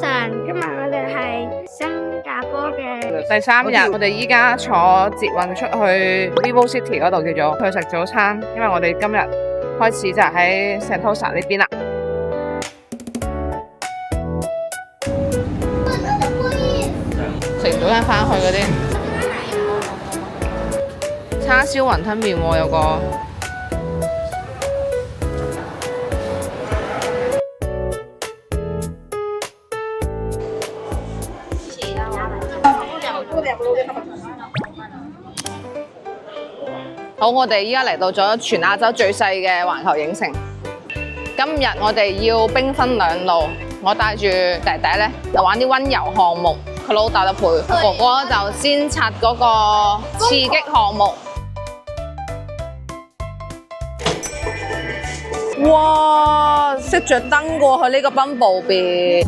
晨，今日我哋係新加坡嘅第3日，我哋依家坐捷運出去 Vivo City 嗰度叫做去食早餐，因為我哋今日開始就喺 Sentosa 呢邊啦。食完早餐翻去嗰啲叉燒雲吞麵喎，有個。好，我哋依家嚟到咗全亞洲最細嘅環球影城。今日我哋要兵分兩路，我帶住弟弟咧就玩啲溫柔項目，佢老豆就陪哥哥就先刷嗰個刺激項目。哇！熄着燈過去呢個賓布比。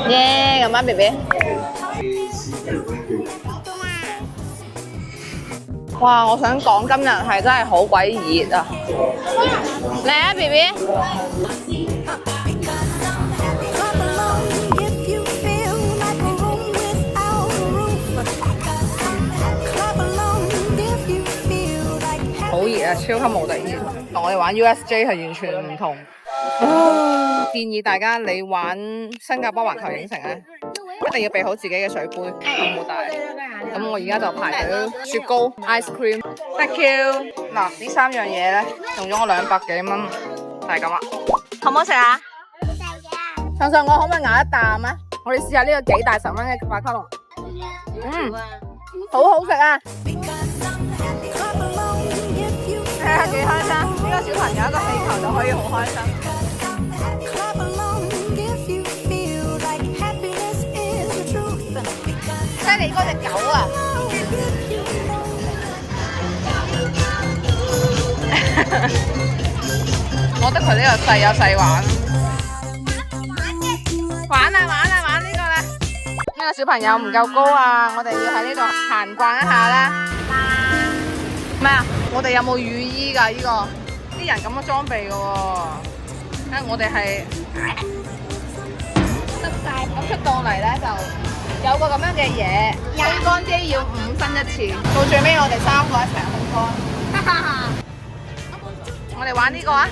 耶！咁啊 ，BB。哇！我想講今日係真係好鬼熱啊！嚟啊 ，BB。好熱啊！超級無敵熱，同我哋玩 USJ 係完全唔同。建議大家你玩新加坡環球影城咧，一定要備好自己嘅水杯，咁好大。咁我而家就排隊雪糕、ice cream。Thank you。嗱，呢3樣嘢咧，用咗我200幾蚊，就係咁啦。好唔好食啊？上上我可唔可以咬一啖啊？我哋試下呢個幾大10蚊嘅馬卡龍。好好食啊！睇下幾開心，呢個小朋友一個氣球就可以好開心。犀利嗰隻狗啊！我覺得佢呢個細有細玩。玩呢個啦！呢個小朋友唔夠高啊，我哋要喺呢度行慣一下啦。咩啊？我哋有冇雨衣㗎？呢個啲人咁嘅裝備㗎喎，因為我哋係濕晒。咁出到嚟咧就有個咁樣嘅嘢，烘乾機要5分1次，到最尾我哋3個一齊烘乾。我哋玩呢個啊！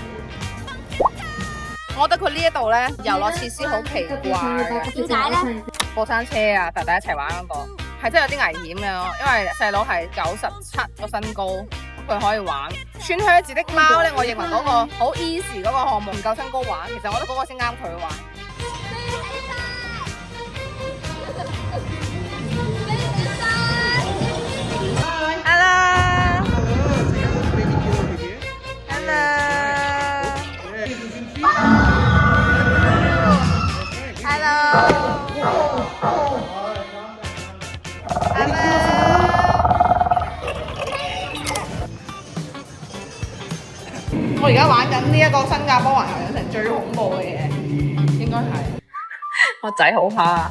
我覺得佢呢一度咧遊樂設施好奇怪嘅。點解咧？過山車啊，大家一齊玩嗰個係真係有啲危險嘅，因為細佬係97個身高，佢可以玩。穿靴子的貓咧，我認為嗰個好 easy 嗰個項目唔夠身高玩，其實我覺得嗰個先啱佢玩。我而家玩緊呢一個新加坡環球影城最恐怖嘅嘢，應該係我仔好怕。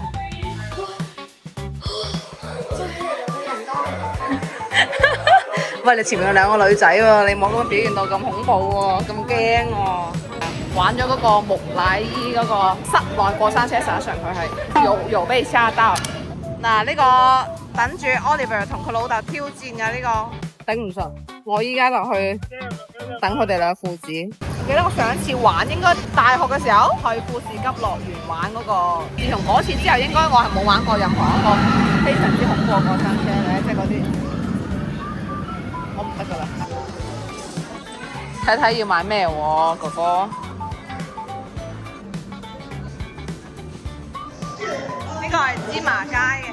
喂，你前面有2個女仔喎，你冇咁表現到咁恐怖喎，咁驚喎。玩咗嗰個木乃伊嗰個室內過山車，實際上佢係有被嚇到。嗱，呢個等住 Oliver 同佢老豆挑戰嘅呢個頂唔順，我依家就去等佢哋兩父子。記得我上一次玩應該大學嘅時候去富士急樂園玩嗰個，自從嗰次之後應該我係冇玩過任何一個非常之恐怖嘅過山車咧，即係嗰啲我唔得噶啦。睇睇要買咩喎，哥哥？呢個係芝麻街嘅。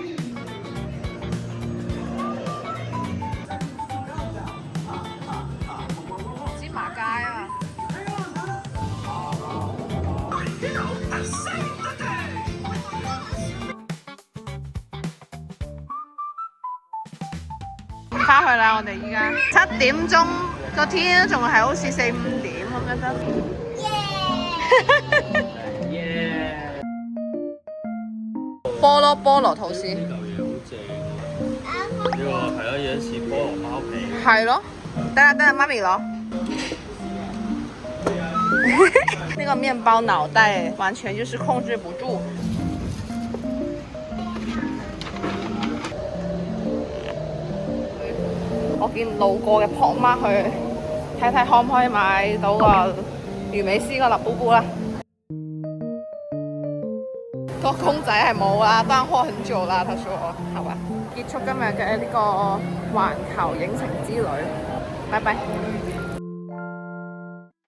芝麻街啊！翻去啦，我哋依家7點鐘，個天仲係好似4、5點咁樣得。菠蘿吐司。呢嚿嘢好正。呢個係咯，有啲似菠蘿包皮。係咯，等下媽咪攞。那個麵包腦袋完全就是控制不住。我見路過嘅婆媽去睇睇可唔可以買到個魚尾獅個立布布啦。個公仔係冇啦，單貨很久啦，他說，好吧。結束今日嘅呢個環球影城之旅，拜拜。